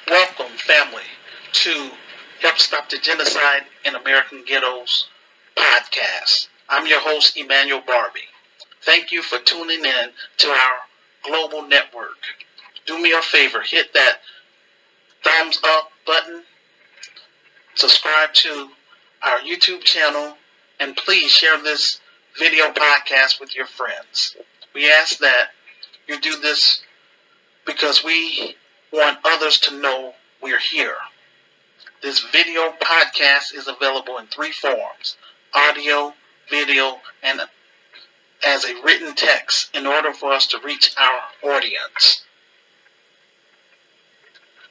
Welcome, family, to Help Stop the Genocide in American Ghettos podcast. I'm your host, Emmanuel Barbee. Thank you for tuning in to our global network. Do me a favor, hit that thumbs up button, subscribe to our YouTube channel, and please share this video podcast with your friends. We ask that you do this because we want others to know we're here. This video podcast is available in three forms: audio, video, and as a written text in order for us to reach our audience.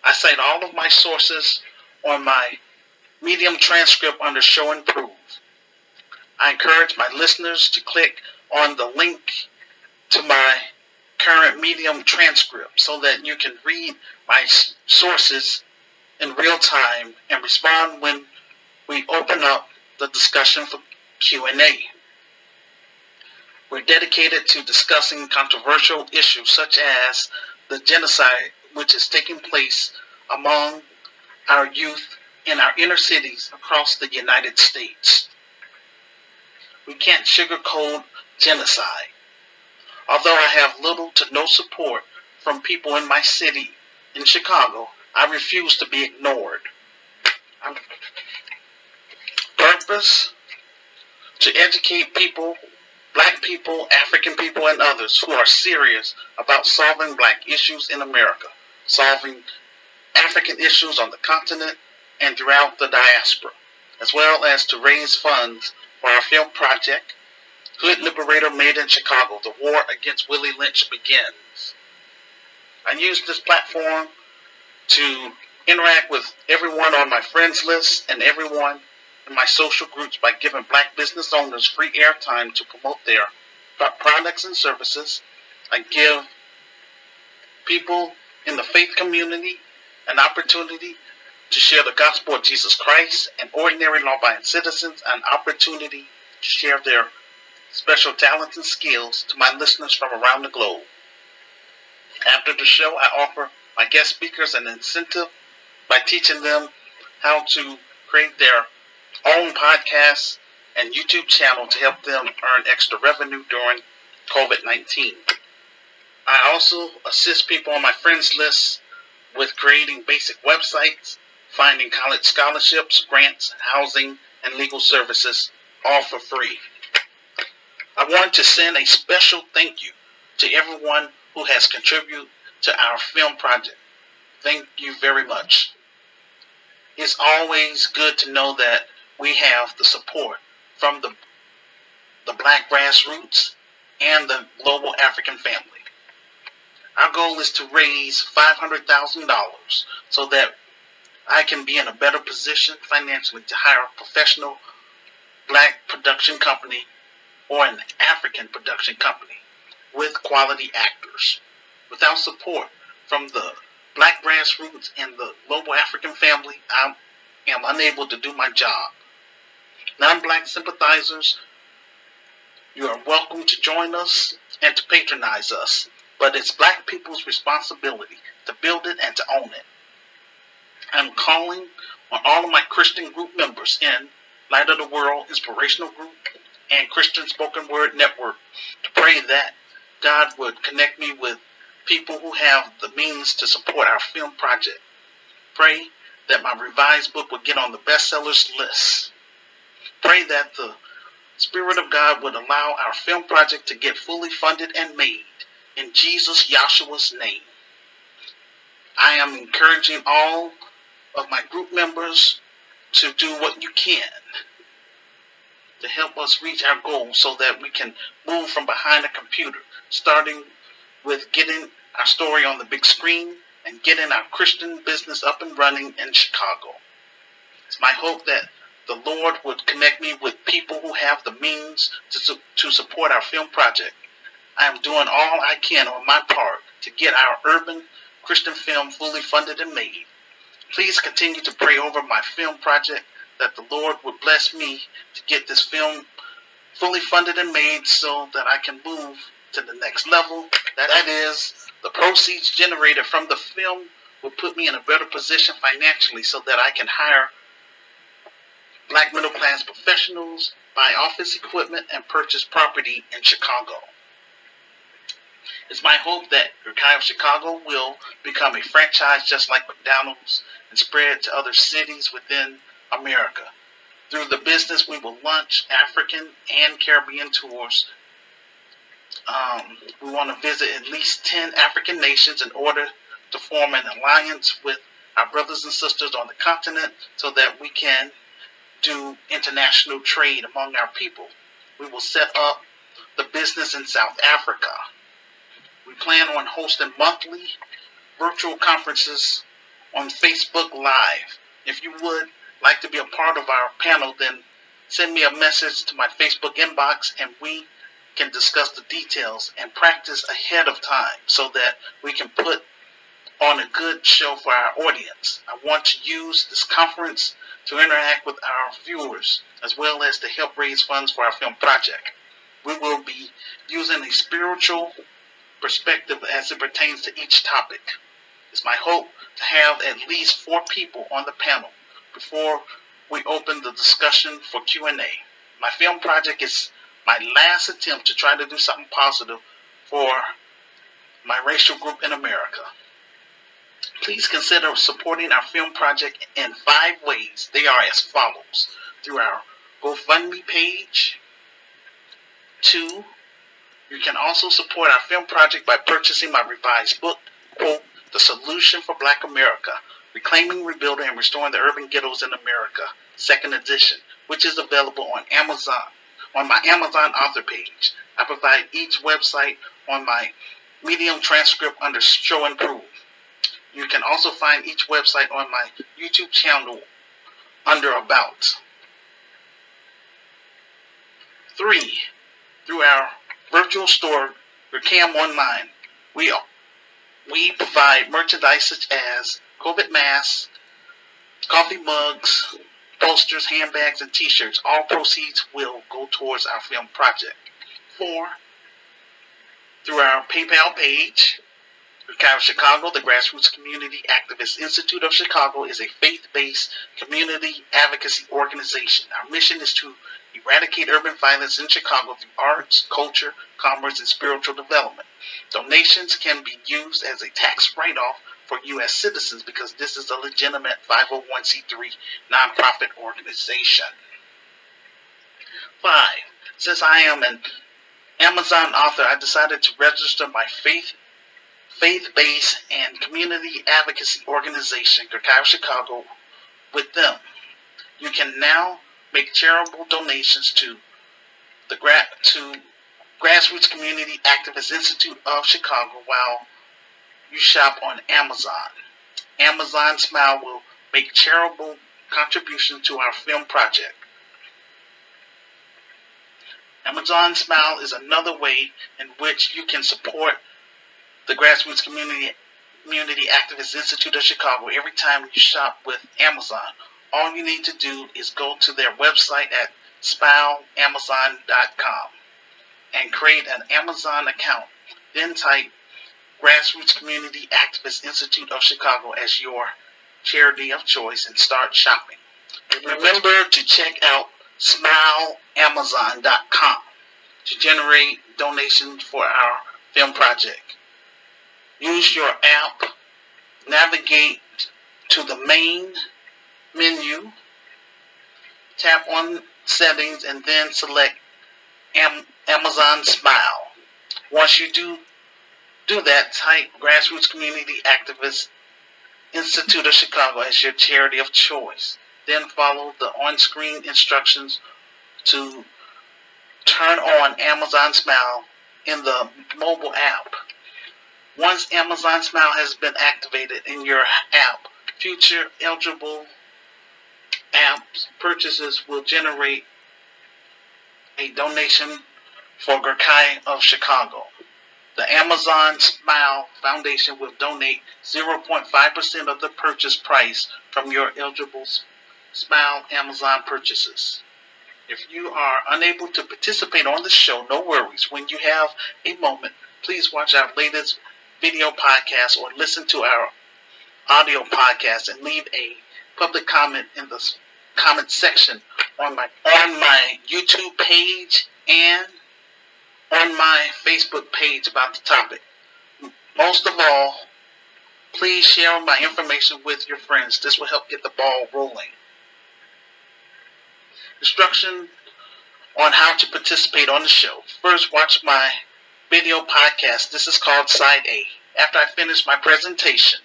I cite all of my sources on my Medium transcript under Show and Prove. I encourage my listeners to click on the link to my current Medium transcript so that you can read my sources in real time and respond when we open up the discussion for Q&A. We're dedicated to discussing controversial issues such as the genocide which is taking place among our youth in our inner cities across the United States. We can't sugarcoat genocide. Although I have little to no support from people in my city, in Chicago, I refuse to be ignored. Purpose: to educate people, black people, African people, and others who are serious about solving black issues in America, solving African issues on the continent and throughout the diaspora, as well as to raise funds for our film project, Hood Liberator Made in Chicago, The War Against Willie Lynch Begins. I use this platform to interact with everyone on my friends list and everyone in my social groups by giving black business owners free airtime to promote their products and services. I give people in the faith community an opportunity to share the gospel of Jesus Christ, and ordinary law-abiding citizens an opportunity to share their special talents and skills to my listeners from around the globe. After the show, I offer my guest speakers an incentive by teaching them how to create their own podcasts and YouTube channel to help them earn extra revenue during COVID-19. I also assist people on my friends list with creating basic websites, finding college scholarships, grants, housing, and legal services, all for free. I want to send a special thank you to everyone who has contributed to our film project. Thank you very much. It's always good to know that we have the support from the black grassroots and the global African family. Our goal is to raise $500,000 so that I can be in a better position financially to hire a professional black production company or an African production company with quality actors. Without support from the black grassroots and the global African family, I am unable to do my job. Non-black sympathizers, you are welcome to join us and to patronize us, but it's black people's responsibility to build it and to own it. I'm calling on all of my Christian group members in Light of the World Inspirational Group and Christian Spoken Word Network to pray that God would connect me with people who have the means to support our film project. Pray that my revised book would get on the bestsellers list. Pray that the Spirit of God would allow our film project to get fully funded and made in Jesus Yahshua's name. I am encouraging all of my group members to do what you can to help us reach our goal so that we can move from behind a computer, starting with getting our story on the big screen and getting our Christian business up and running in Chicago. It's my hope that the Lord would connect me with people who have the means to support our film project. I am doing all I can on my part to get our urban Christian film fully funded and made. Please continue to pray over my film project that the Lord would bless me to get this film fully funded and made so that I can move to the next level. That is, the proceeds generated from the film will put me in a better position financially so that I can hire black middle class professionals, buy office equipment, and purchase property in Chicago. It's my hope that Gurkai of Chicago will become a franchise just like McDonald's and spread to other cities within America. Through the business, we will launch African and Caribbean tours. We want to visit at least 10 African nations in order to form an alliance with our brothers and sisters on the continent so that we can do international trade among our people. We will set up the business in South Africa. We plan on hosting monthly virtual conferences on Facebook Live. If you would like to be a part of our panel, then send me a message to my Facebook inbox and we can discuss the details and practice ahead of time so that we can put on a good show for our audience. I want to use this conference to interact with our viewers as well as to help raise funds for our film project. We will be using a spiritual perspective as it pertains to each topic. It's my hope to have at least 4 people on the panel before we open the discussion for Q&A. My film project is my last attempt to try to do something positive for my racial group in America. Please consider supporting our film project in 5 ways. They are as follows: through our GoFundMe page. 2, you can also support our film project by purchasing my revised book, quote, The Solution for Black America, Reclaiming, Rebuilding, and Restoring the Urban Ghettos in America, 2nd edition, which is available on Amazon, on my Amazon author page. I provide each website on my Medium transcript under Show and Prove. You can also find each website on my YouTube channel under About. 3, through our virtual store, Recam Online, we provide merchandise such as COVID masks, coffee mugs, posters, handbags, and t-shirts. All proceeds will go towards our film project. 4, through our PayPal page, Gurkai of Chicago, the Grassroots Community Activist Institute of Chicago, is a faith-based community advocacy organization. Our mission is to eradicate urban violence in Chicago through arts, culture, commerce, and spiritual development. Donations can be used as a tax write-off for U.S. citizens because this is a legitimate 501c3 nonprofit organization. 5, since I am an Amazon author, I decided to register my faith-based and community advocacy organization, Gurkai of Chicago, with them. You can now make charitable donations to the Grassroots Community Activist Institute of Chicago while you shop on Amazon. Amazon Smile will make charitable contributions to our film project. Amazon Smile is another way in which you can support the Grassroots Community Activist Institute of Chicago every time you shop with Amazon. All you need to do is go to their website at smileamazon.com and create an Amazon account. Then type Grassroots Community Activist Institute of Chicago as your charity of choice and start shopping. Remember to check out smileamazon.com to generate donations for our film project. Use your app, navigate to the main menu, tap on settings, and then select Amazon Smile. Once you do that, type Grassroots Community Activist Institute of Chicago as your charity of choice. Then follow the on-screen instructions to turn on Amazon Smile in the mobile app. Once Amazon Smile has been activated in your app, future eligible app purchases will generate a donation for Gurkai of Chicago. The Amazon Smile Foundation will donate 0.5% of the purchase price from your eligible Smile Amazon purchases. If you are unable to participate on the show, no worries. When you have a moment, please watch our latest video podcast or listen to our audio podcast and leave a public comment in the comment section on my YouTube page and on my Facebook page about the topic. Most of all, please share my information with your friends. This will help get the ball rolling. Instruction on how to participate on the show. First, watch my video podcast. This is called Side A. After I finish my presentation,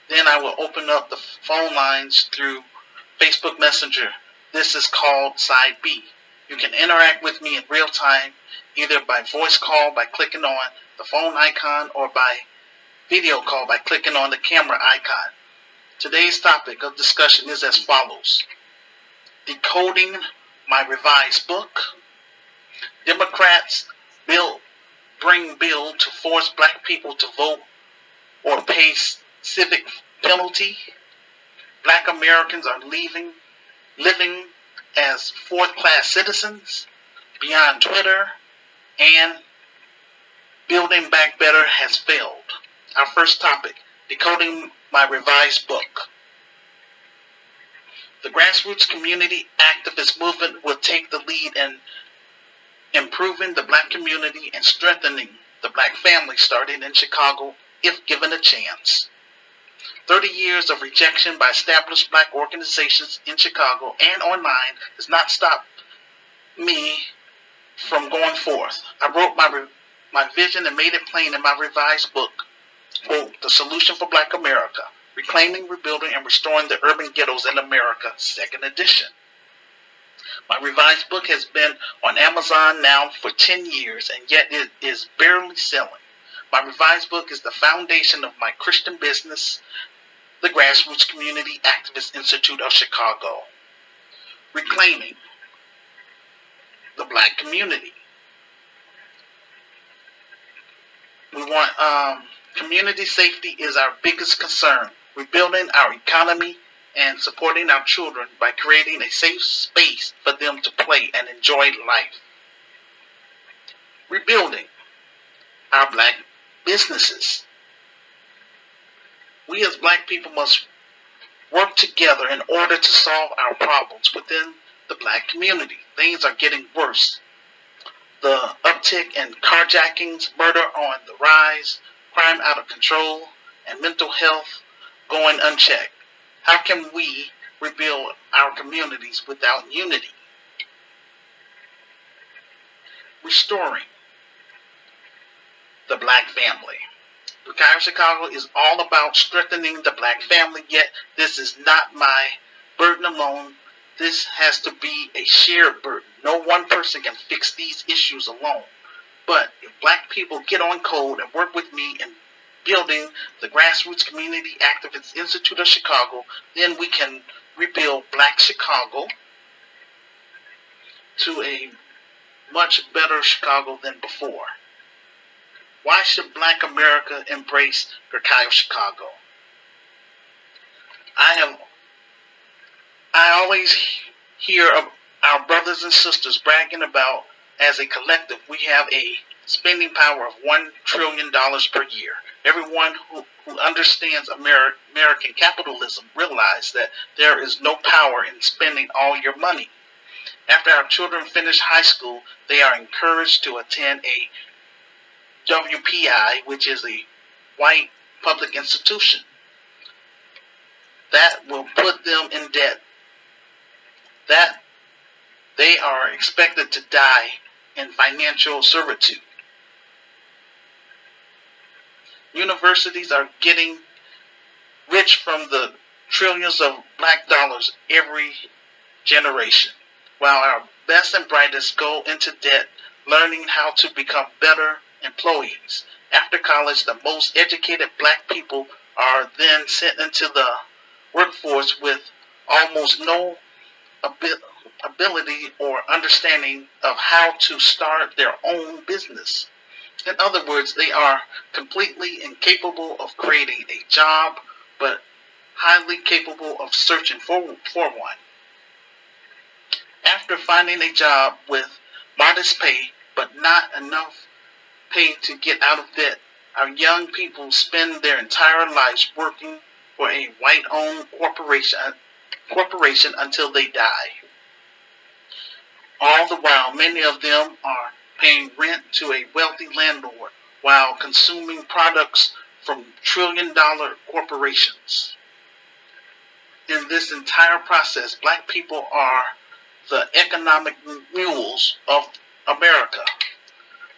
then I will open up the phone lines through Facebook Messenger. This is called Side B. You can interact with me in real time, either by voice call by clicking on the phone icon or by video call by clicking on the camera icon. Today's topic of discussion is as follows. Decoding my revised book. Democrats bring bill to force black people to vote or pay civic penalty. Black Americans are living as fourth-class citizens beyond Twitter, and Building Back Better has failed. Our first topic, decoding my revised book. The grassroots community activist movement will take the lead in improving the black community and strengthening the black family starting in Chicago if given a chance. 30 years of rejection by established black organizations in Chicago and online has not stopped me from going forth. I wrote my vision and made it plain in my revised book, quote, The Solution for Black America, Reclaiming, Rebuilding, and Restoring the Urban Ghettos in America, 2nd edition. My revised book has been on Amazon now for 10 years, and yet it is barely selling. My revised book is the foundation of my Christian business, the Grassroots Community Activist Institute of Chicago. Reclaiming the black community. We want community safety is our biggest concern. Rebuilding our economy and supporting our children by creating a safe space for them to play and enjoy life. Rebuilding our black businesses. We as black people must work together in order to solve our problems within the black community. Things are getting worse. The uptick in carjackings, murder on the rise, crime out of control, and mental health going unchecked. How can we rebuild our communities without unity? Restoring the black family. The Guy of Chicago is all about strengthening the black family, yet this is not my burden alone. This has to be a shared burden. No one person can fix these issues alone. But if black people get on code and work with me in building the Grassroots Community Activist Institute of Chicago, then we can rebuild Black Chicago to a much better Chicago than before. Why should Black America embrace Guy of Chicago? I always hear of our brothers and sisters bragging about, as a collective, we have a spending power of $1 trillion per year. Everyone who understands American capitalism realizes that there is no power in spending all your money. After our children finish high school, they are encouraged to attend a WPI, which is a white public institution. That will put them in debt. That they are expected to die in financial servitude. Universities are getting rich from the trillions of black dollars every generation, while our best and brightest go into debt learning how to become better employees. After college, the most educated black people are then sent into the workforce with almost no ability or understanding of how to start their own business. In other words, they are completely incapable of creating a job, but highly capable of searching for one. After finding a job with modest pay, but not enough pay to get out of debt, our young people spend their entire lives working for a white-owned corporation until they die. All the while, many of them are paying rent to a wealthy landlord while consuming products from trillion-dollar corporations. In this entire process, black people are the economic mules of America.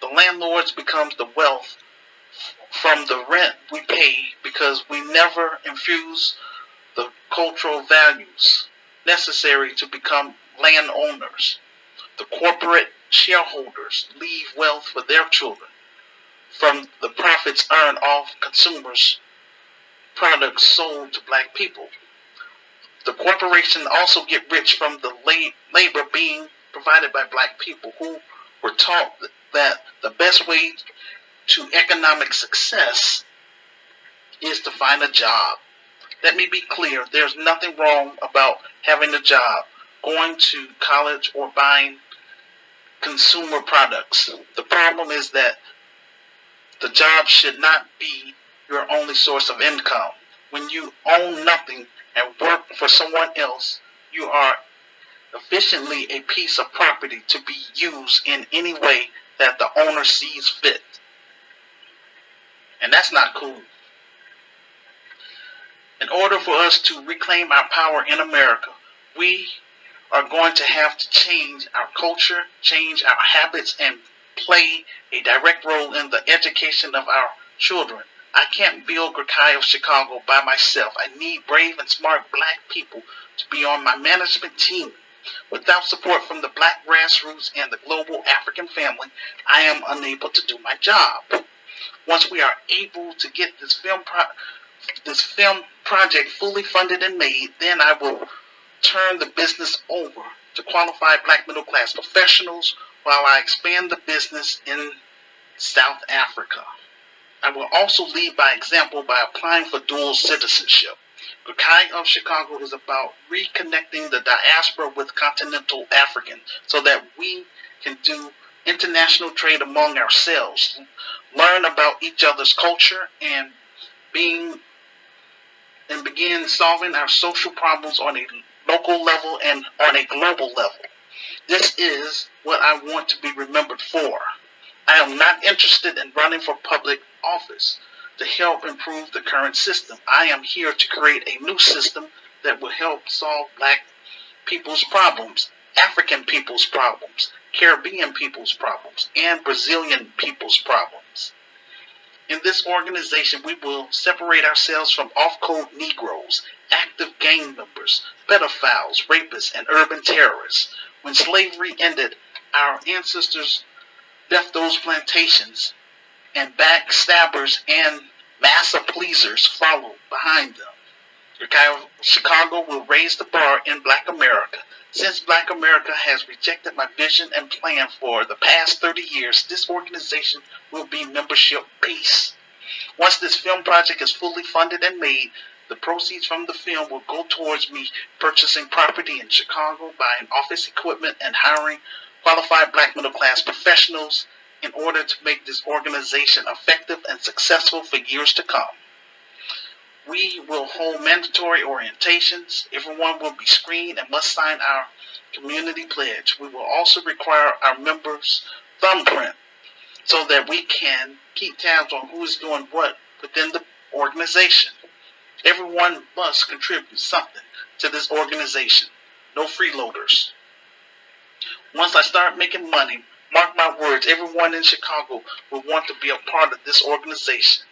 The landlords becomes the wealth from the rent we pay because we never infuse the cultural values necessary to become landowners. The corporate shareholders leave wealth for their children from the profits earned off consumers' products sold to black people. The corporations also get rich from the labor being provided by black people who were taught that the best way to economic success is to find a job. Let me be clear, there's nothing wrong about having a job, going to college, or buying consumer products. The problem is that the job should not be your only source of income. When you own nothing and work for someone else, you are efficiently a piece of property to be used in any way that the owner sees fit. And that's not cool. In order for us to reclaim our power in America, we are going to have to change our culture, change our habits, and play a direct role in the education of our children. I can't build Grassroots of Chicago by myself. I need brave and smart black people to be on my management team. Without support from the black grassroots and the global African family, I am unable to do my job. Once we are able to get this film project fully funded and made, then I will turn the business over to qualified black middle class professionals while I expand the business in South Africa. I will also lead by example by applying for dual citizenship. Ghettos of Chicago is about reconnecting the diaspora with continental Africans so that we can do international trade among ourselves, learn about each other's culture, and begin solving our social problems on a local level and on a global level. This is what I want to be remembered for. I am not interested in running for public office to help improve the current system. I am here to create a new system that will help solve black people's problems, African people's problems, Caribbean people's problems, and Brazilian people's problems. In this organization, we will separate ourselves from off-code Negroes, active gang members, pedophiles, rapists, and urban terrorists. When slavery ended, our ancestors left those plantations, and backstabbers and massa pleasers followed behind them. Chicago will raise the bar in Black America. Since Black America has rejected my vision and plan for the past 30 years, this organization will be membership-based. Once this film project is fully funded and made, the proceeds from the film will go towards me purchasing property in Chicago, buying office equipment, and hiring qualified black middle class professionals in order to make this organization effective and successful for years to come. We will hold mandatory orientations. Everyone will be screened and must sign our community pledge. We will also require our members' thumbprint so that we can keep tabs on who is doing what within the organization. Everyone must contribute something to this organization. No freeloaders. Once I start making money, mark my words, everyone in Chicago will want to be a part of this organization.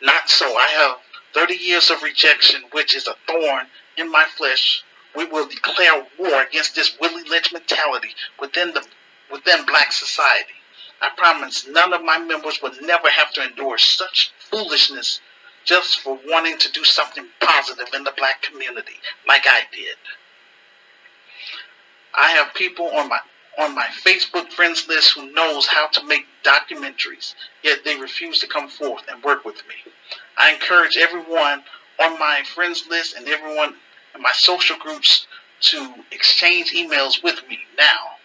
Not so. I have 30 years of rejection, which is a thorn in my flesh. We will declare war against this Willie Lynch mentality within black society. I promise none of my members will never have to endure such foolishness just for wanting to do something positive in the black community like I did. I have people on my Facebook friends list who knows how to make documentaries, yet they refuse to come forth and work with me. I encourage everyone on my friends list and everyone in my social groups to exchange emails with me now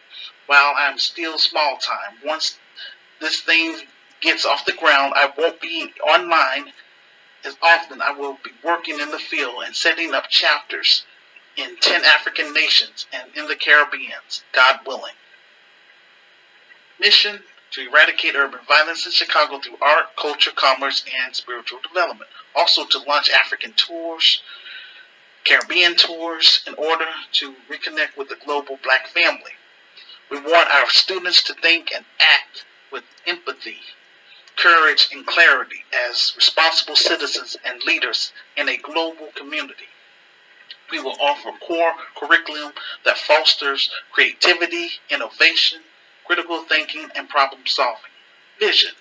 while I'm still small time. Once this thing gets off the ground, I won't be online as often I will be working in the field and setting up chapters in 10 African nations and in the Caribbean, God willing. Mission: to eradicate urban violence in Chicago through art, culture, commerce, and spiritual development. Also to launch African tours, Caribbean tours, in order to reconnect with the global Black family. We want our students to think and act with empathy, courage, and clarity as responsible citizens and leaders in a global community. We will offer core curriculum that fosters creativity, innovation, critical thinking, and problem solving. Vision: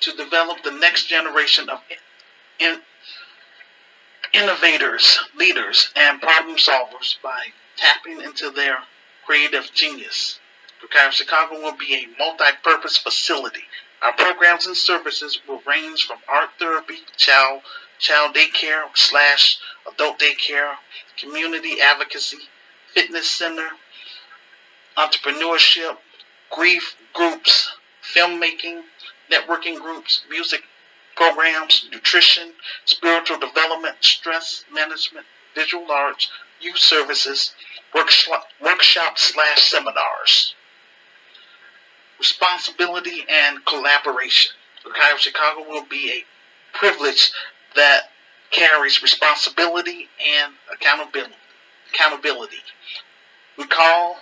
to develop the next generation of innovators, leaders, and problem solvers by tapping into their creative genius. Because Chicago will be a multi-purpose facility. Our programs and services will range from art therapy, child daycare / adult daycare, community advocacy, fitness center, entrepreneurship, grief groups, filmmaking, networking groups, music programs, nutrition, spiritual development, stress management, visual arts, youth services, workshops / seminars. Responsibility and collaboration. Ohio Chicago will be a privilege that carries responsibility and accountability. We call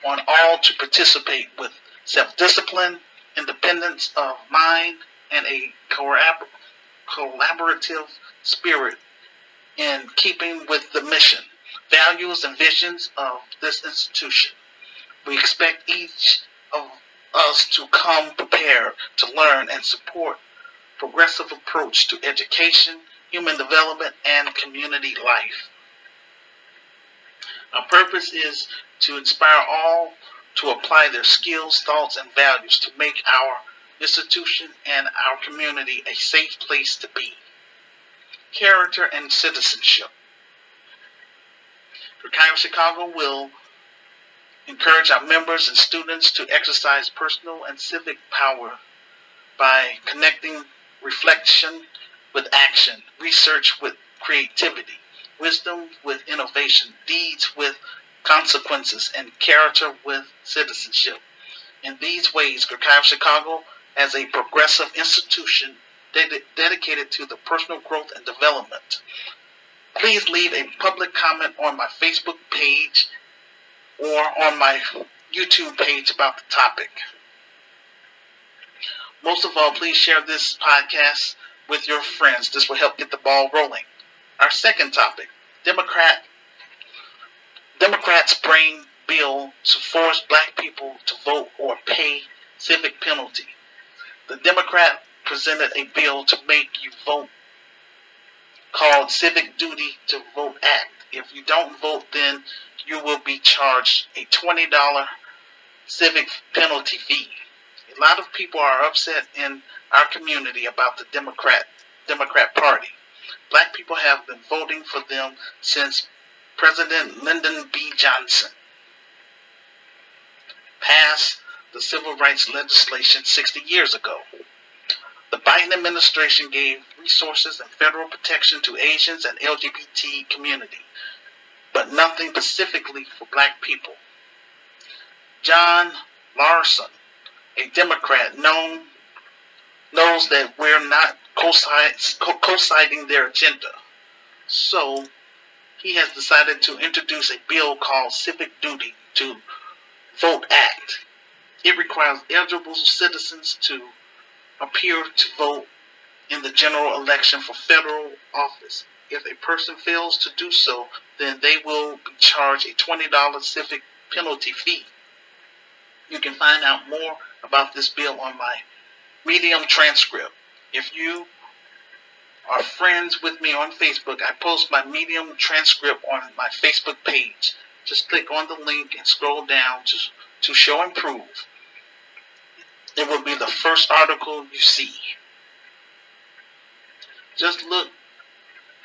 on all to participate with self-discipline, independence of mind, and a collaborative spirit in keeping with the mission, values, and visions of this institution. We expect each of us to come prepared to learn and support progressive approach to education, human development, and community life. Our purpose is to inspire all to apply their skills, thoughts, and values to make our institution and our community a safe place to be. Character and citizenship. Ohio Chicago will encourage our members and students to exercise personal and civic power by connecting reflection with action, research with creativity, wisdom with innovation, deeds with consequences, and character with citizenship. In these ways, Ohio Chicago, as a progressive institution dedicated to the personal growth and development. Please leave a public comment on my Facebook page or on my YouTube page about the topic. Most of all, please share this podcast with your friends. This will help get the ball rolling. Our second topic: Democrats bring bill to force Black people to vote or pay civic penalty. The Democrat presented a bill to make you vote called Civic Duty to Vote Act. If you don't vote, then you will be charged a $20 civic penalty fee. A lot of people are upset in our community about the Democrat Party. Black people have been voting for them since President Lyndon B. Johnson passed the civil rights legislation 60 years ago. The Biden administration gave resources and federal protection to Asians and LGBT community, but nothing specifically for Black people. John Larson, a Democrat, knows that we're not co-signing their agenda. So he has decided to introduce a bill called Civic Duty to Vote Act. It requires eligible citizens to appear to vote in the general election for federal office. If a person fails to do so, then they will be charged a $20 civic penalty fee. You can find out more about this bill on my Medium transcript. If you are friends with me on Facebook, I post my Medium transcript on my Facebook page. Just click on the link and scroll down to show and prove. It will be the first article you see. Just look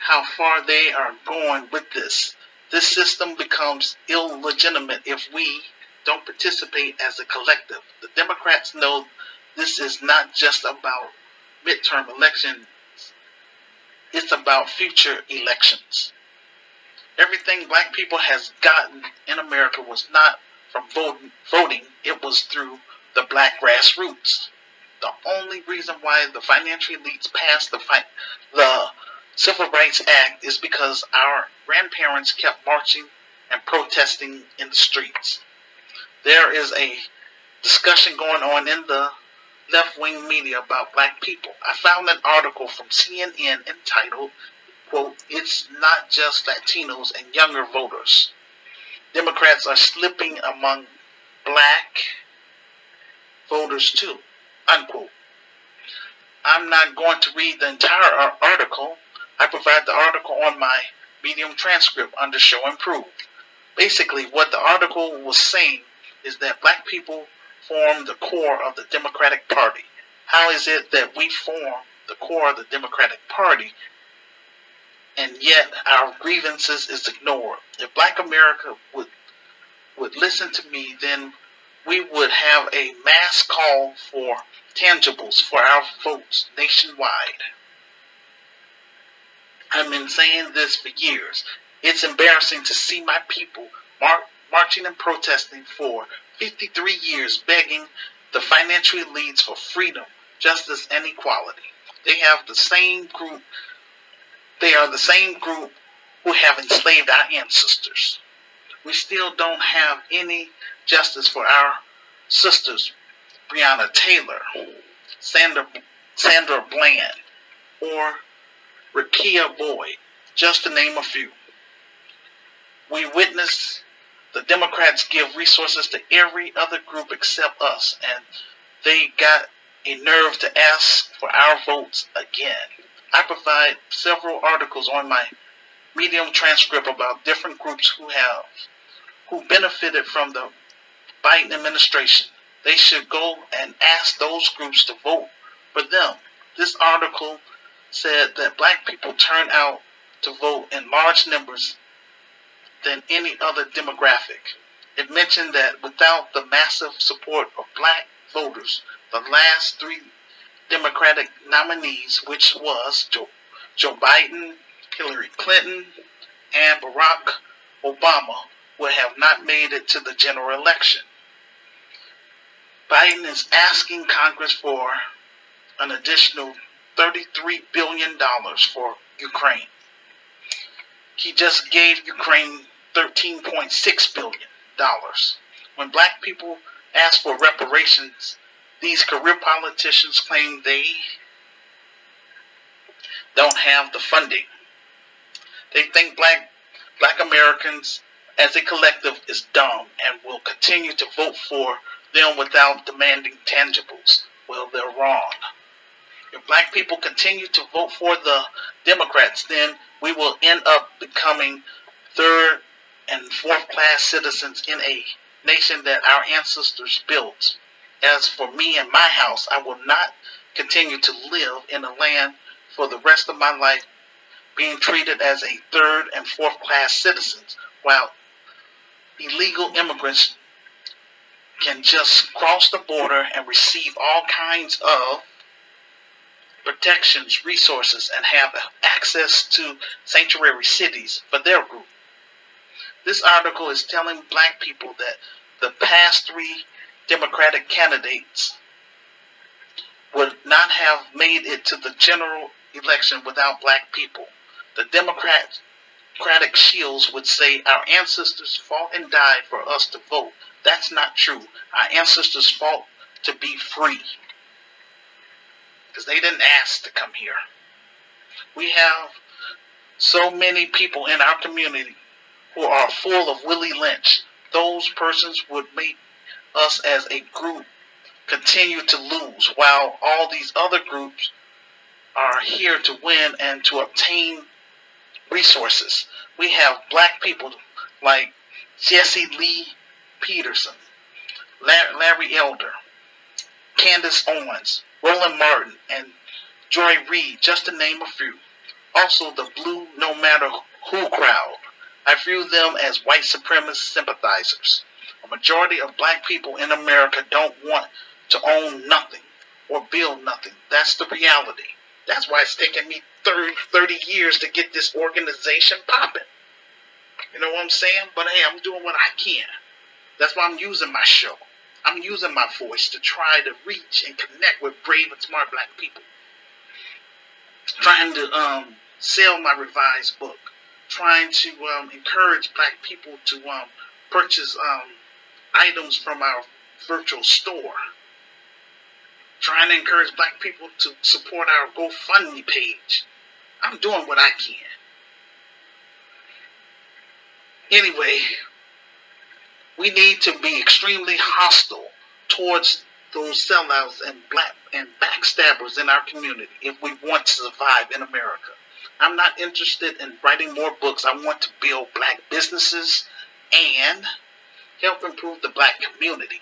how far they are going with this. This system becomes illegitimate if we don't participate as a collective. The Democrats know this is not just about midterm elections. It's about future elections. Everything black people has gotten in America was not from voting, it was through the black grassroots. The only reason why the financial elites passed the Civil Rights Act is because our grandparents kept marching and protesting in the streets. There is a discussion going on in the left-wing media about black people. I found an article from CNN entitled, quote, "It's not just Latinos and younger voters. Democrats are slipping among black voters too," unquote. I'm not going to read the entire article. I provide the article on my Medium transcript under Show and Prove. Basically, what the article was saying is that black people form the core of the Democratic Party. How is it that we form the core of the Democratic Party and yet our grievances is ignored? If black America would listen to me, then we would have a mass call for tangibles for our votes nationwide. I've been saying this for years. It's embarrassing to see my people marching and protesting for 53 years, begging the financial elites for freedom, justice, and equality. They are the same group who have enslaved our ancestors. We still don't have any justice for our sisters, Breonna Taylor, Sandra Bland, or Rekia Boyd, just to name a few. We witness the Democrats give resources to every other group except us, and they got a nerve to ask for our votes again. I provide several articles on my Medium transcript about different groups who benefited from the Biden administration. They should go and ask those groups to vote for them. This article said that black people turn out to vote in large numbers than any other demographic. It mentioned that without the massive support of black voters, the last three Democratic nominees, which was Joe Biden, Hillary Clinton, and Barack Obama, would have not made it to the general election. Biden is asking Congress for an additional $33 billion for Ukraine. He just gave Ukraine $13.6 billion. When black people ask for reparations, these career politicians claim they don't have the funding. They think black Americans as a collective is dumb and will continue to vote for them without demanding tangibles. Well, they're wrong. If black people continue to vote for the Democrats, then we will end up becoming third and fourth class citizens in a nation that our ancestors built. As for me and my house, I will not continue to live in a land for the rest of my life being treated as a third and fourth class citizens, while illegal immigrants can just cross the border and receive all kinds of protections, resources, and have access to sanctuary cities for their group. This article is telling black people that the past three Democratic candidates would not have made it to the general election without black people. The Democratic shields would say our ancestors fought and died for us to vote. That's not true. Our ancestors fought to be free, because they didn't ask to come here. We have so many people in our community who are full of Willie Lynch. Those persons would make us as a group continue to lose, while all these other groups are here to win and to obtain resources. We have black people like Jesse Lee Peterson, Larry Elder, Candace Owens, Roland Martin, and Joy Reid, just to name a few. Also the Blue No Matter Who crowd. I view them as white supremacist sympathizers. A majority of black people in America don't want to own nothing or build nothing. That's the reality. That's why it's taken me 30 years to get this organization popping. You know what I'm saying? But hey, I'm doing what I can. That's why I'm using my show. I'm using my voice to try to reach and connect with brave and smart black people. Trying to sell my revised book. Trying to encourage black people to purchase items from our virtual store. Trying to encourage black people to support our GoFundMe page. I'm doing what I can. Anyway, we need to be extremely hostile towards those sellouts and backstabbers in our community if we want to survive in America. I'm not interested in writing more books. I want to build black businesses and help improve the black community.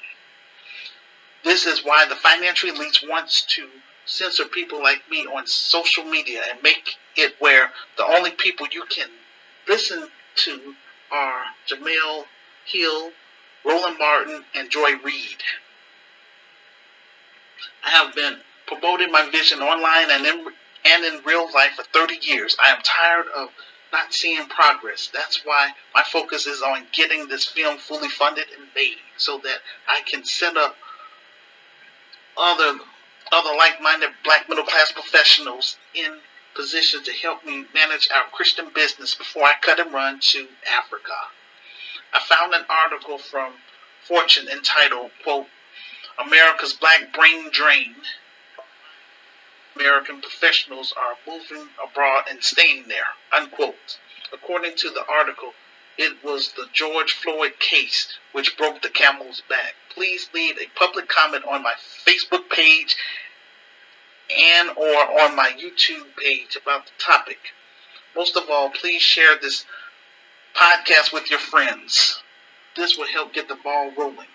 This is why the financial elite wants to censor people like me on social media and make it where the only people you can listen to are Jamel Hill, Roland Martin, and Joy Reid. I have been promoting my vision online and in real life for 30 years. I am tired of not seeing progress. That's why my focus is on getting this film fully funded and made so that I can set up other like-minded black middle-class professionals in position to help me manage our Christian business before I cut and run to Africa. I found an article from Fortune entitled, quote, America's Black Brain Drain. American professionals are moving abroad and staying there, unquote. According to the article, it was the George Floyd case which broke the camel's back. Please leave a public comment on my Facebook page and or on my YouTube page about the topic. Most of all, please share this podcast with your friends. This will help get the ball rolling.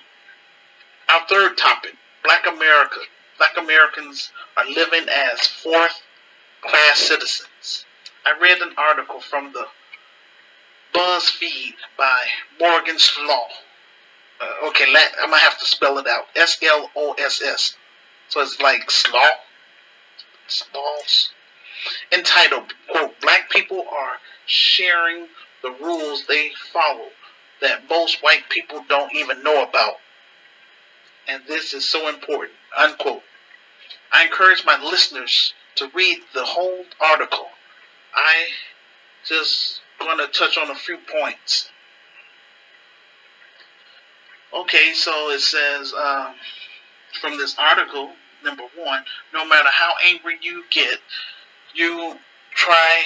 Our third topic, Black America. Black Americans are living as fourth-class citizens. I read an article from the BuzzFeed by Morgan Sloss. I'm going to have to spell it out. S-L-O-S-S. So it's like Sloss. Entitled, quote, Black people are sharing the rules they follow that most white people don't even know about. And this is so important, unquote. I encourage my listeners to read the whole article. I just going to touch on a few points. Okay, so it says from this article, number one, no matter how angry you get, you try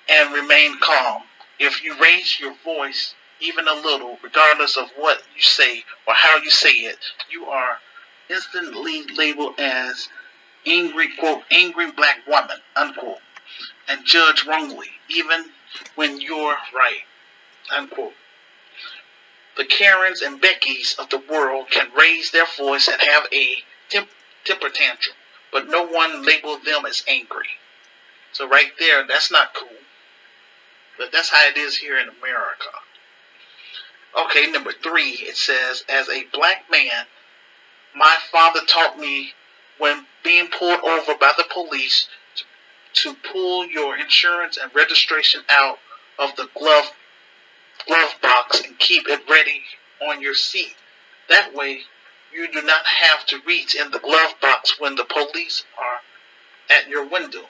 and remain calm. If you raise your voice even a little, regardless of what you say or how you say it, you are instantly labeled as angry, quote, angry black woman, unquote, and judged wrongly, even when you're right, unquote. The Karens and Beckys of the world can raise their voice and have a temper tantrum, but no one labeled them as angry. So right there, that's not cool. But that's how it is here in America. Okay, number three, it says, as a black man, my father taught me when being pulled over by the police to pull your insurance and registration out of the glove box and keep it ready on your seat. That way, you do not have to reach in the glove box when the police are at your window.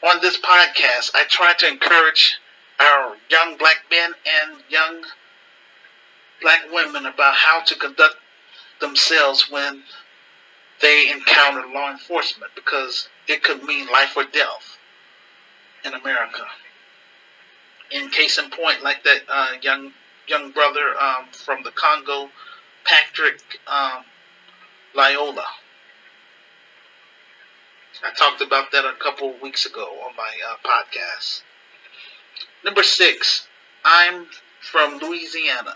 On this podcast, I try to encourage our young black men and young black women about how to conduct themselves when they encounter law enforcement, because it could mean life or death in America. In case in point, like that young brother from the Congo, Patrick Loyola. I talked about that a couple of weeks ago on my podcast. Number 6, I'm from Louisiana,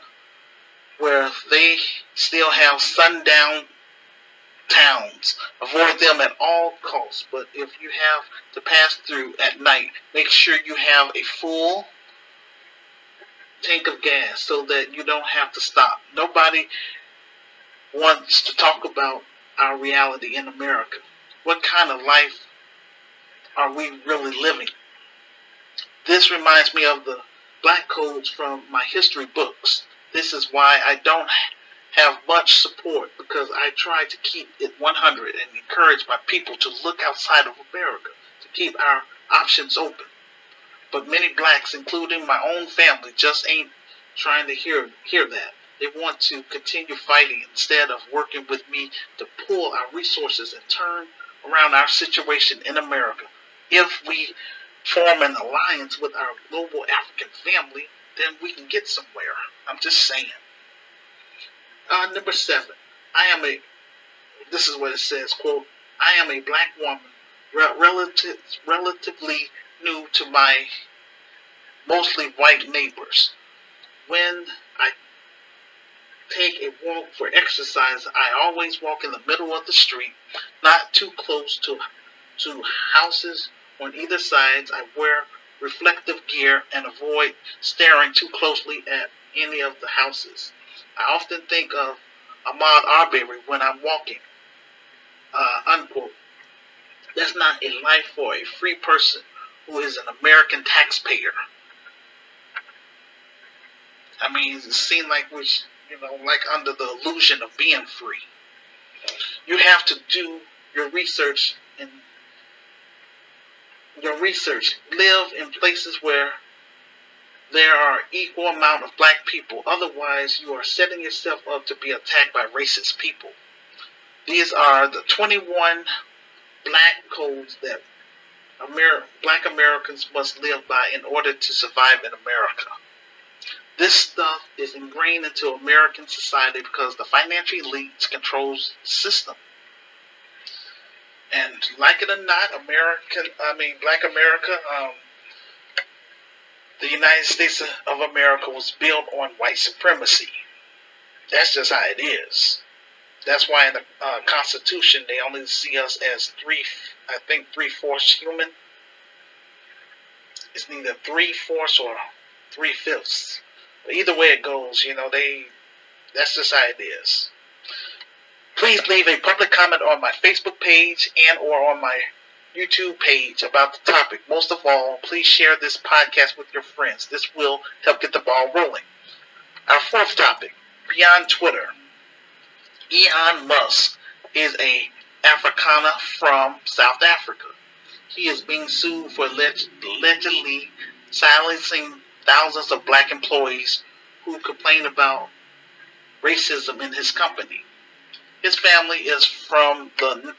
where they still have sundown towns. Avoid them at all costs, but if you have to pass through at night, make sure you have a full tank of gas so that you don't have to stop. Nobody wants to talk about our reality in America. What kind of life are we really living? This reminds me of the black codes from my history books. This is why I don't have much support, because I try to keep it 100 and encourage my people to look outside of America, to keep our options open. But many blacks, including my own family, just ain't trying to hear that. They want to continue fighting instead of working with me to pull our resources and turn around our situation in America. If we form an alliance with our global African family, then we can get somewhere. I'm just saying. Number 7. This is what it says, quote, I am a black woman, relatively new to my mostly white neighbors. When I take a walk for exercise, I always walk in the middle of the street, not too close to houses on either side. I wear reflective gear and avoid staring too closely at any of the houses. I often think of Ahmaud Arbery when I'm walking. Unquote. That's not a life for a free person who is an American taxpayer. I mean, it seems like we're, like under the illusion of being free. You have to do your research live in places where there are equal amount of black people. Otherwise, you are setting yourself up to be attacked by racist people. These are the 21 black codes that black Americans must live by in order to survive in America. This stuff is ingrained into American society because the financial elite controls the system. And like it or not, black America, the United States of America was built on white supremacy. That's just how it is. That's why in the Constitution they only see us as 3/4 human. It's neither 3/4 or 3/5. But either way it goes, that's just how it is. Please leave a public comment on my Facebook page and or on my YouTube page about the topic. Most of all, please share this podcast with your friends. This will help get the ball rolling. Our 4th topic, beyond Twitter. Elon Musk is a Afrikaner from South Africa. He is being sued for allegedly silencing thousands of black employees who complain about racism in his company. His family is from the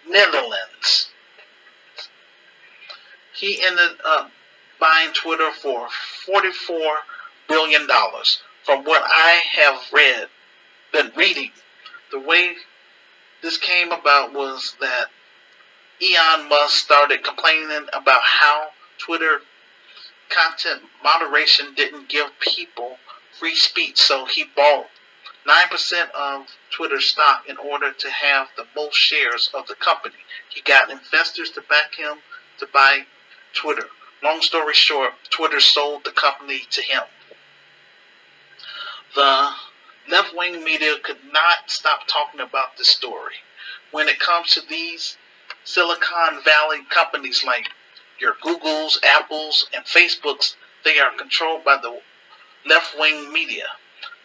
Netherlands. He ended up buying Twitter for $44 billion. From what I have been reading, the way this came about was that Elon Musk started complaining about how Twitter content moderation didn't give people free speech, so he bought 9% of Twitter stock in order to have the most shares of the company. He got investors to back him to buy Twitter. Long story short, Twitter sold the company to him. The left-wing media could not stop talking about this story. When it comes to these Silicon Valley companies like your Googles, Apples, and Facebooks, they are controlled by the left-wing media.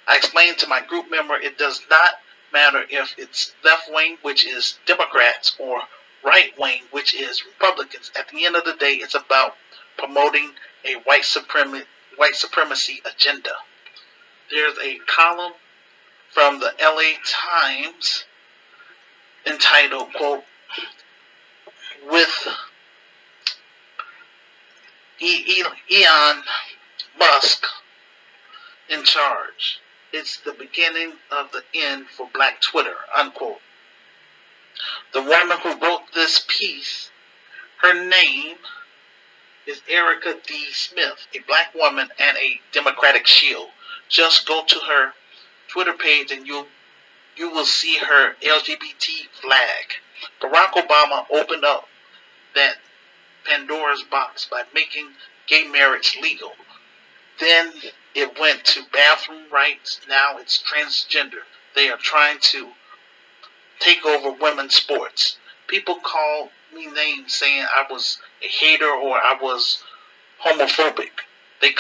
I explained to my group member it does not matter if it's left-wing, which is Democrats, or right-wing, which is Republicans. At the end of the day, it's about promoting a white supremacy agenda. There's a column from the LA Times entitled, quote, with Elon Musk in charge. It's the beginning of the end for Black Twitter, unquote. The woman who wrote this piece, her name is Erica D. Smith, a black woman and a Democratic shield. Just go to her Twitter page and you will see her LGBT flag. Barack Obama opened up that Pandora's box by making gay marriage legal. Then it went to bathroom rights. Now it's transgender. They are trying to take over women's sports. People call me names saying I was a hater or I was homophobic. They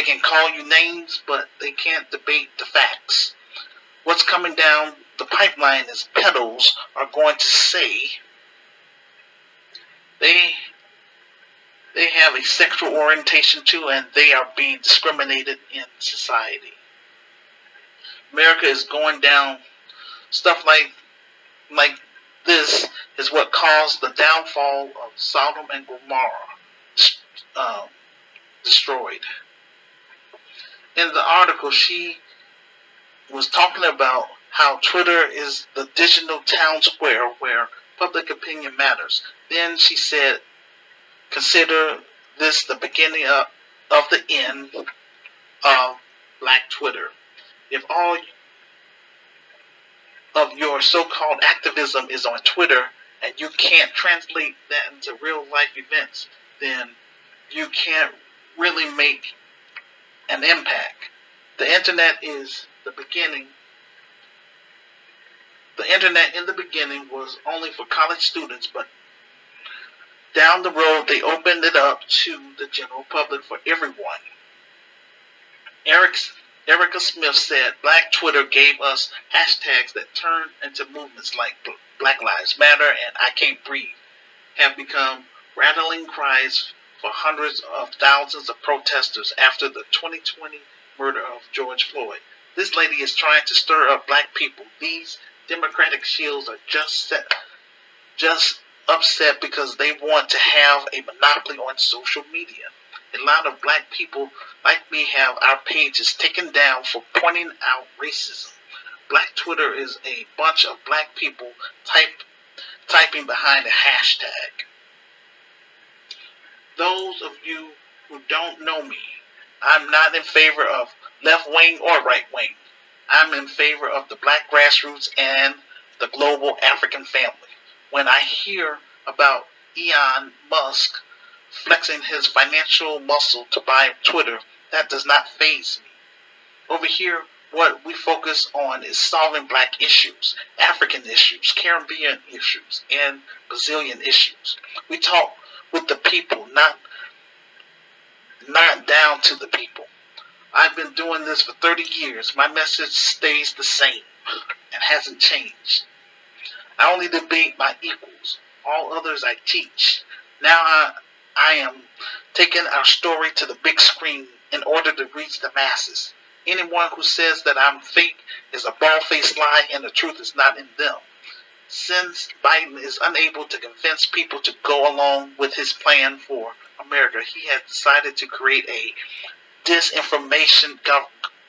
can call you names, but they can't debate the facts. What's coming down the pipeline is pedos are going to say they they have a sexual orientation too, and they are being discriminated in society. America is going down. Stuff like this is what caused the downfall of Sodom and Gomorrah, um, destroyed. In the article, she was talking about how Twitter is the digital town square where public opinion matters. Then she said, consider this the beginning of the end of Black Twitter. If all of your so-called activism is on Twitter and you can't translate that into real life events, then you can't really make an impact. The internet is the beginning. The internet in the beginning was only for college students, but down the road they opened it up to the general public for everyone. Erica Smith said Black Twitter gave us hashtags that turned into movements like Black Lives Matter and I Can't Breathe, have become rattling cries for hundreds of thousands of protesters after the 2020 murder of George Floyd. This lady is trying to stir up black people. These Democratic shields are just upset because they want to have a monopoly on social media. A lot of black people like me have our pages taken down for pointing out racism. Black Twitter is a bunch of black people typing behind a hashtag. Those of you who don't know me, I'm not in favor of left wing or right wing. I'm in favor of the black grassroots and the global African family. When I hear about Elon Musk flexing his financial muscle to buy Twitter, that does not faze me. Over here, what we focus on is solving black issues, African issues, Caribbean issues, and Brazilian issues. We talk with the people, not down to the people. I've been doing this for 30 years. My message stays the same and hasn't changed. I only debate my equals. All others I teach. Now I am taking our story to the big screen in order to reach the masses. Anyone who says that I'm fake is a bald-faced lie and the truth is not in them. Since Biden is unable to convince people to go along with his plan for America, he has decided to create a disinformation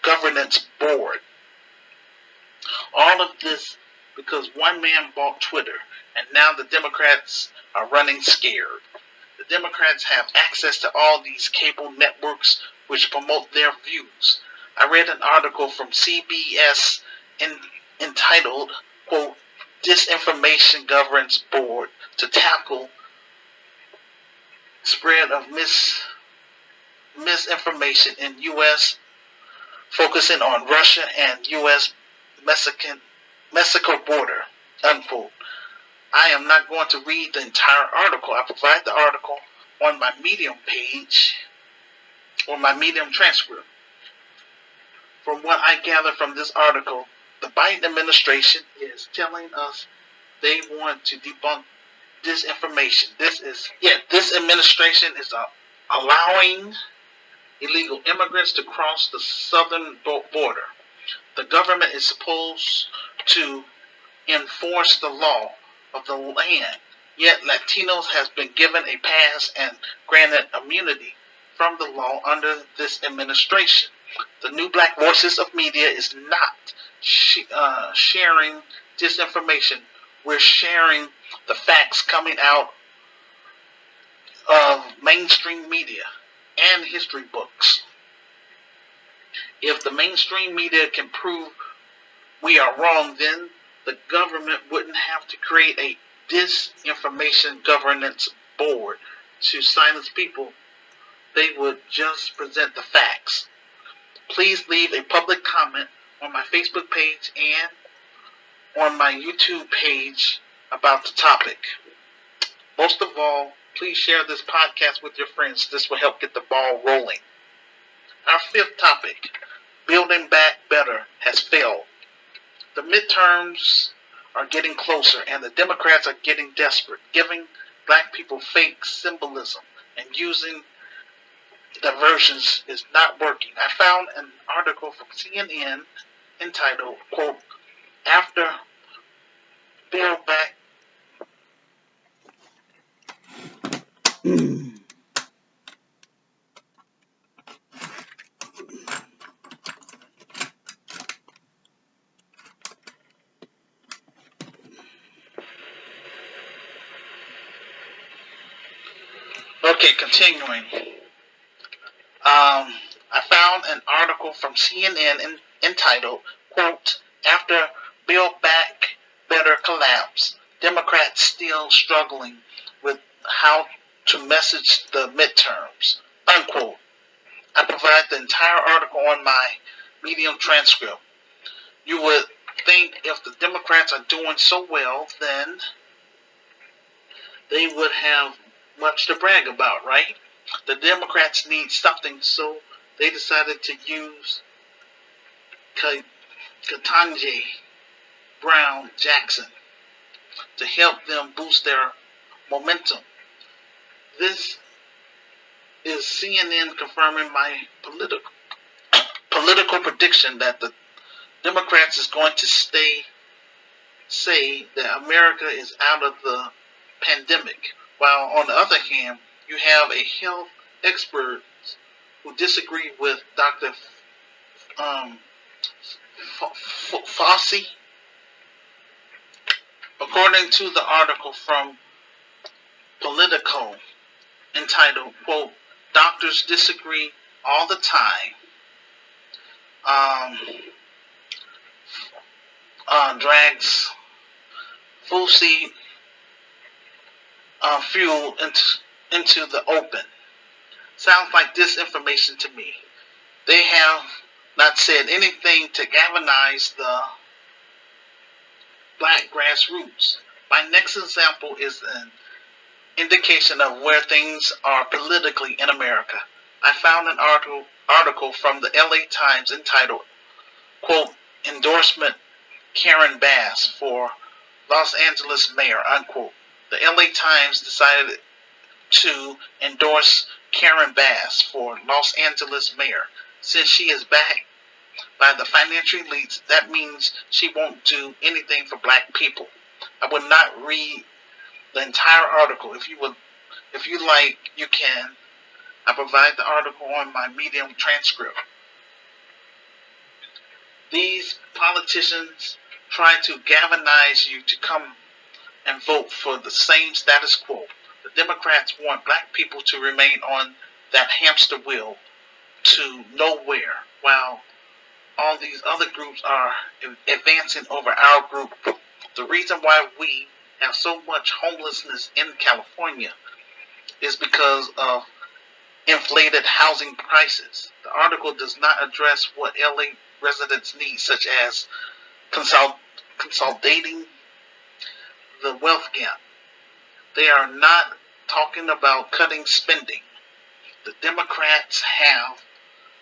governance board. All of this because one man bought Twitter, and now the Democrats are running scared. The Democrats have access to all these cable networks which promote their views. I read an article from CBS entitled, quote, Disinformation Governance Board to tackle spread of misinformation in U.S. focusing on Russia and U.S. Mexico border, unquote. I am not going to read the entire article. I provide the article on my Medium page or my Medium transcript. From what I gather from this article, the Biden administration is telling us they want to debunk disinformation. This administration is allowing illegal immigrants to cross the southern border. The government is supposed to enforce the law of the land, yet Latinos has been given a pass and granted immunity from the law under this administration. The new Black Voices of Media is not sharing disinformation. We're sharing the facts coming out of mainstream media and history books. If the mainstream media can prove we are wrong, then the government wouldn't have to create a disinformation governance board to silence people. They would just present the facts. Please leave a public comment on my Facebook page and on my YouTube page about the topic. Most of all, please share this podcast with your friends. This will help get the ball rolling. Our fifth topic, building back better, has failed. The midterms are getting closer and the Democrats are getting desperate, giving black people fake symbolism and using diversions is not working. I found an article from CNN entitled, quote, After Build Back. Okay, continuing. I found an article from CNN entitled, quote, After Build Back Better collapse, Democrats still struggling with how to message the midterms, unquote. I provide the entire article on my Medium transcript. You would think if the Democrats are doing so well, then they would have much to brag about, right? The Democrats need something, so they decided to use Ketanji Brown Jackson to help them boost their momentum. This is CNN confirming my political prediction that the Democrats is going to say that America is out of the pandemic, while on the other hand, you have a health expert who disagree with Dr. Fauci. According to the article from Politico entitled, quote, Doctors disagree all the time. Drags Fauci fuel into the open. Sounds like disinformation to me. They have not said anything to galvanize the black grassroots. My next example is an indication of where things are politically in America. I found an article from the LA Times entitled, quote, Endorsement Karen Bass for Los Angeles Mayor, unquote. The LA Times decided to endorse Karen Bass for Los Angeles Mayor. Since she is backed by the financial elites, that means she won't do anything for black people. I would not read the entire article. If you like, you can. I provide the article on my Medium transcript. These politicians try to galvanize you to come and vote for the same status quo. The Democrats want black people to remain on that hamster wheel to nowhere, while all these other groups are advancing over our group. The reason why we have so much homelessness in California is because of inflated housing prices. The article does not address what LA residents need, such as consolidating the wealth gap. They are not talking about cutting spending. The Democrats have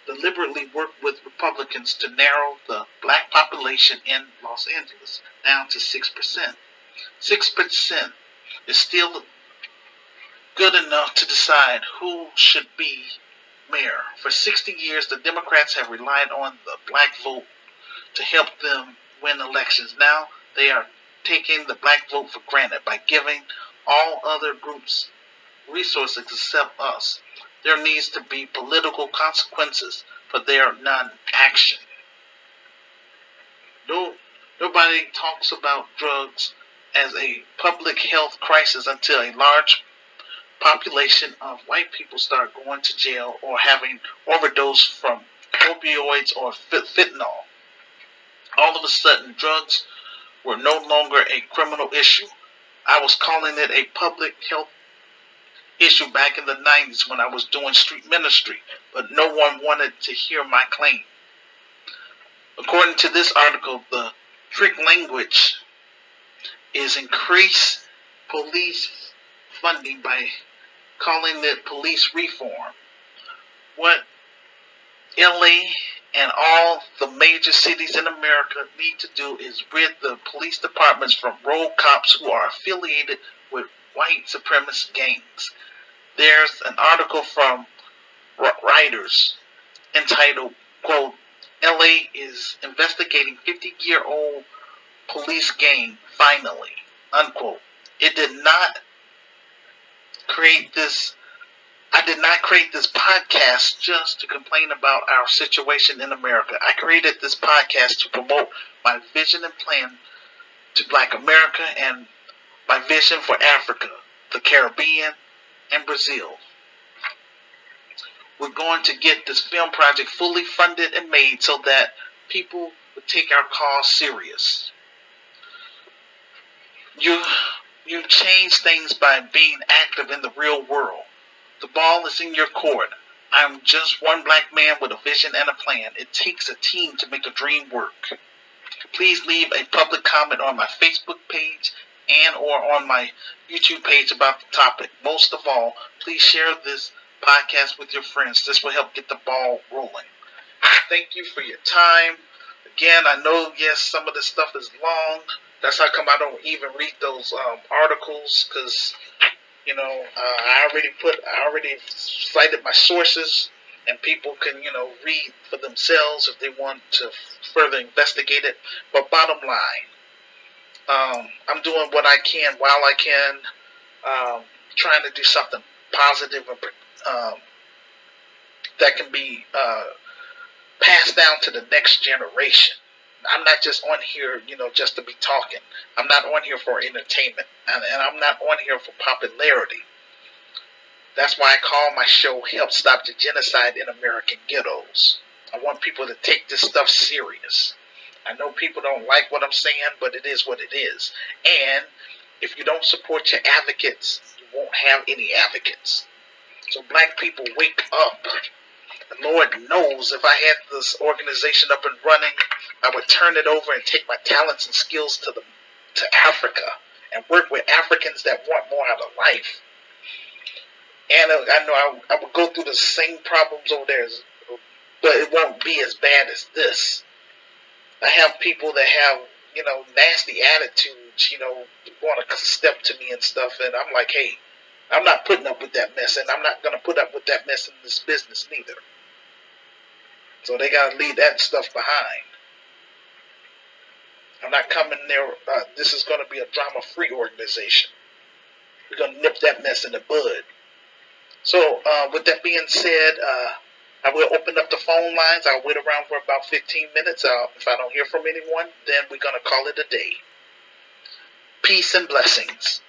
deliberately worked with Republicans to narrow the black population in Los Angeles down to 6%. 6% is still good enough to decide who should be mayor. For 60 years, the Democrats have relied on the black vote to help them win elections. Now they are taking the black vote for granted by giving all other groups resources except us. There needs to be political consequences for their non-action. Nobody talks about drugs as a public health crisis until a large population of white people start going to jail or having overdose from opioids or fentanyl. All of a sudden, drugs were no longer a criminal issue. I was calling it a public health issue back in the 90s when I was doing street ministry, but no one wanted to hear my claim. According to this article, the trick language is increase police funding by calling it police reform. What LA and all the major cities in America need to do is rid the police departments from rogue cops who are affiliated with white supremacist gangs. There's an article from Reuters entitled, quote, LA is investigating 50-year-old police gang finally, unquote. It did not create this I did not create this podcast just to complain about our situation in America. I created this podcast to promote my vision and plan to Black America and my vision for Africa, the Caribbean, and Brazil. We're going to get this film project fully funded and made so that people would take our cause serious. You change things by being active in the real world. The ball is in your court. I'm just one black man with a vision and a plan. It takes a team to make a dream work. Please leave a public comment on my Facebook page and or on my YouTube page about the topic. Most of all, please share this podcast with your friends. This will help get the ball rolling. Thank you for your time. Again, I know, yes, some of this stuff is long. That's how come I don't even read those articles, because I already cited my sources, and people can, read for themselves if they want to further investigate it. But bottom line, I'm doing what I can while I can, trying to do something positive that can be passed down to the next generation. I'm not just on here, just to be talking. I'm not on here for entertainment, and I'm not on here for popularity. That's why I call my show Help Stop the Genocide in American Ghettos. I want people to take this stuff serious. I know people don't like what I'm saying, but it is what it is. And if you don't support your advocates, you won't have any advocates. So black people, wake up. The Lord knows if I had this organization up and running, I would turn it over and take my talents and skills to Africa and work with Africans that want more out of life. And I know I would go through the same problems over there, but it won't be as bad as this. I have people that have, nasty attitudes, want to step to me and stuff, and I'm like, hey, I'm not putting up with that mess, and I'm not going to put up with that mess in this business neither. So they got to leave that stuff behind. I'm not coming there. This is going to be a drama-free organization. We're going to nip that mess in the bud. So with that being said, I will open up the phone lines. I'll wait around for about 15 minutes. If I don't hear from anyone, then we're going to call it a day. Peace and blessings.